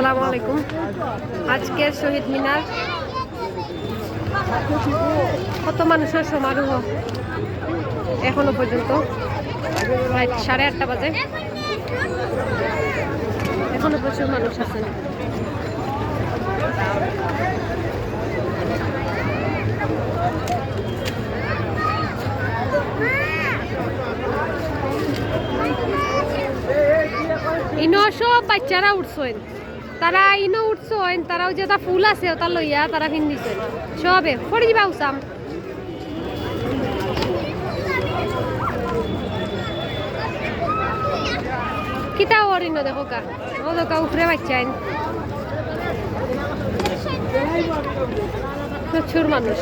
আসসালামু আলাইকুম। আজকের শহীদ মিনার কত মানুষের সমারোহ এখনো পর্যন্ত রাত 8:30 বাজে, এখনো প্রচুর মানুষ আছেন। ইনো সব বাচ্চারা উঠছেন, তারা ইনো উঠছেন, তারাও যে ফুল আছে ওটা লইয়া তারা পিন্ধিছেন সবে ফড়ি দিবা উসাম। কিতা ওরিন দেখো কা ও দোকা উপরে বাচ্চাইন, প্রচুর মানুষ।